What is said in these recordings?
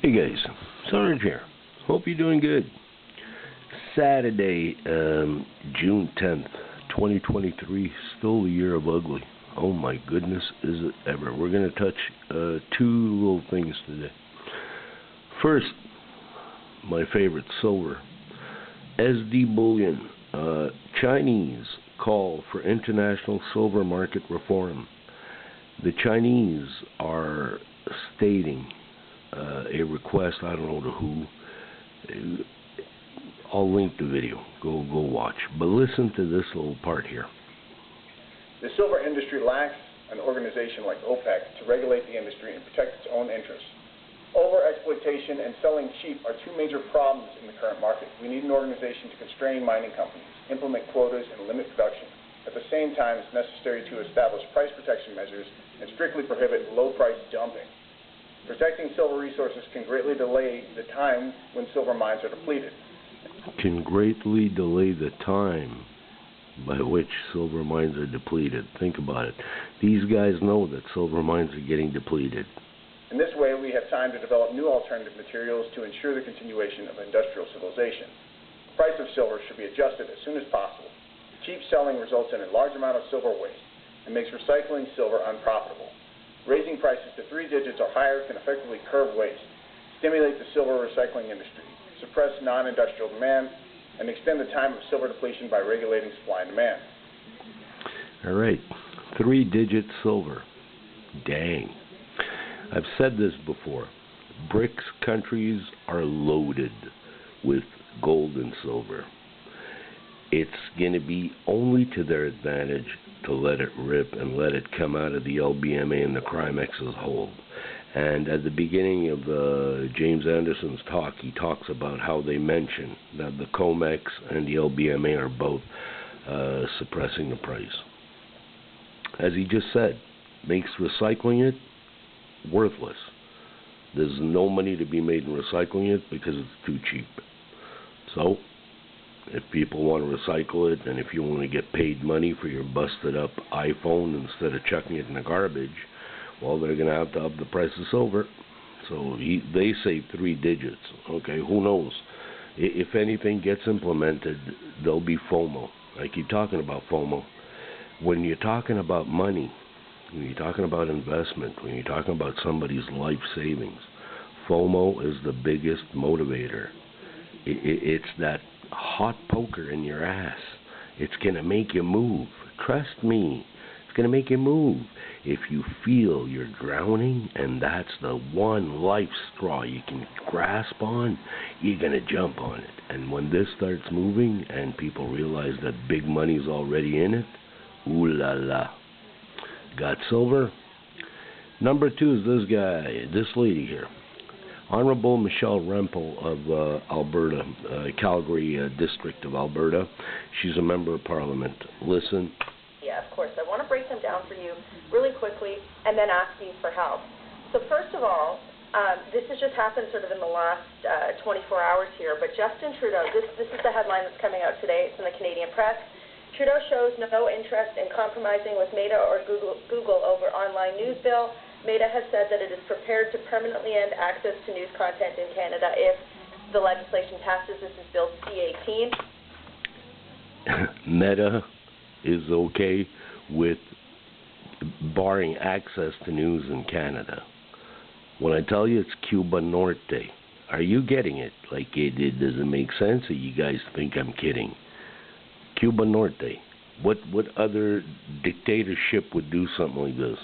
Hey guys, Sarge here. Hope you're doing good. Saturday, June 10th, 2023, still the year of ugly. Oh my goodness, is it ever. We're going to touch two little things today. First, my favorite, silver. SD bullion. Chinese call for international silver market reform. The Chinese are stating a request, I don't know to who. I'll link the video. Go watch. But listen to this little part here. The silver industry lacks an organization like OPEC to regulate the industry and protect its own interests. Over-exploitation and selling cheap are two major problems in the current market. We need an organization to constrain mining companies, implement quotas, and limit production. At the same time, it's necessary to establish price protection measures and strictly prohibit low-price dumping. Protecting silver resources can greatly delay the time when silver mines are depleted. Can greatly delay the time by which silver mines are depleted. Think about it. These guys know that silver mines are getting depleted. In this way, we have time to develop new alternative materials to ensure the continuation of industrial civilization. The price of silver should be adjusted as soon as possible. Cheap selling results in a large amount of silver waste and makes recycling silver unprofitable. Raising prices to 3 digits or higher can effectively curb waste, stimulate the silver recycling industry, suppress non-industrial demand, and extend the time of silver depletion by regulating supply and demand. All right, 3-digit silver. Dang. I've said this before. BRICS countries are loaded with gold and silver. It's going to be only to their advantage to let it rip and let it come out of the LBMA and the CRIMEX's hold. And at the beginning of James Anderson's talk, he talks about how they mention that the COMEX and the LBMA are both suppressing the price. As he just said, makes recycling it worthless. There's no money to be made in recycling it because it's too cheap. So, if people want to recycle it, and if you want to get paid money for your busted up iPhone instead of chucking it in the garbage, well, they're going to have to up the price of silver. So they say 3 digits. Okay, who knows? If anything gets implemented, there'll be FOMO. I keep talking about FOMO. When you're talking about money, when you're talking about investment, when you're talking about somebody's life savings, FOMO is the biggest motivator. It's that hot poker in your ass. It's going to make you move. Trust me, it's going to make you move. If you feel you're drowning and that's the one life straw you can grasp on, you're going to jump on it. And when this starts moving and people realize that big money's already in it, ooh la la. Got silver? Number 2 is this lady here. Honorable Michelle Rempel of Alberta, Calgary District of Alberta. She's a member of Parliament. Listen. Yeah, of course. I want to break them down for you really quickly and then ask you for help. So first of all, this has just happened sort of in the last 24 hours here, but Justin Trudeau, this is the headline that's coming out today. It's in the Canadian press. Trudeau shows no interest in compromising with Meta or Google over online news bill. Meta has said that it is prepared to permanently end access to news content in Canada if the legislation passes. This is Bill C-18. Meta is okay with barring access to news in Canada. When I tell you it's Cuba Norte, are you getting it? Like, it doesn't make sense, or you guys think I'm kidding? Cuba Norte. What other dictatorship would do something like this?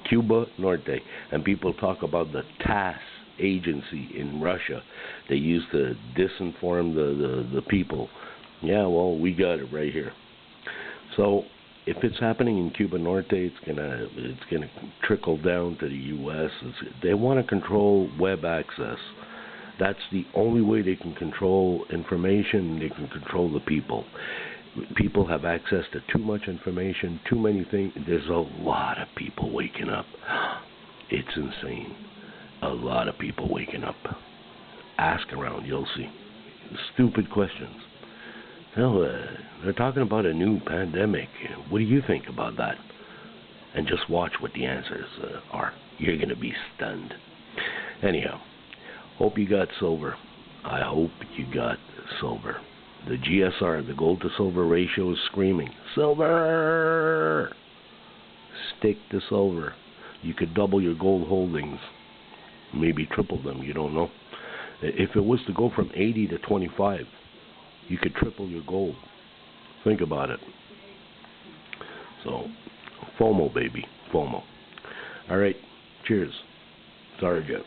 Cuba Norte. And people talk about the TASS agency in Russia. They used to disinform the people. Yeah, well, we got it right here. So if it's happening in Cuba Norte, it's gonna trickle down to the U.S. They want to control web access. That's the only way they can control information. They can control the people. People have access to too much information, too many things. There's a lot of people waking up. It's insane. A lot of people waking up. Ask around, you'll see. Stupid questions. Well, they're talking about a new pandemic. What do you think about that? And just watch what the answers are. You're going to be stunned. Anyhow, Hope you got silver. I hope you got silver. The GSR, the gold to silver ratio, is screaming, silver! Stick to silver. You could double your gold holdings, maybe triple them, you don't know. If it was to go from 80 to 25, you could triple your gold. Think about it. So, FOMO, baby, FOMO. All right, cheers. Sergeant.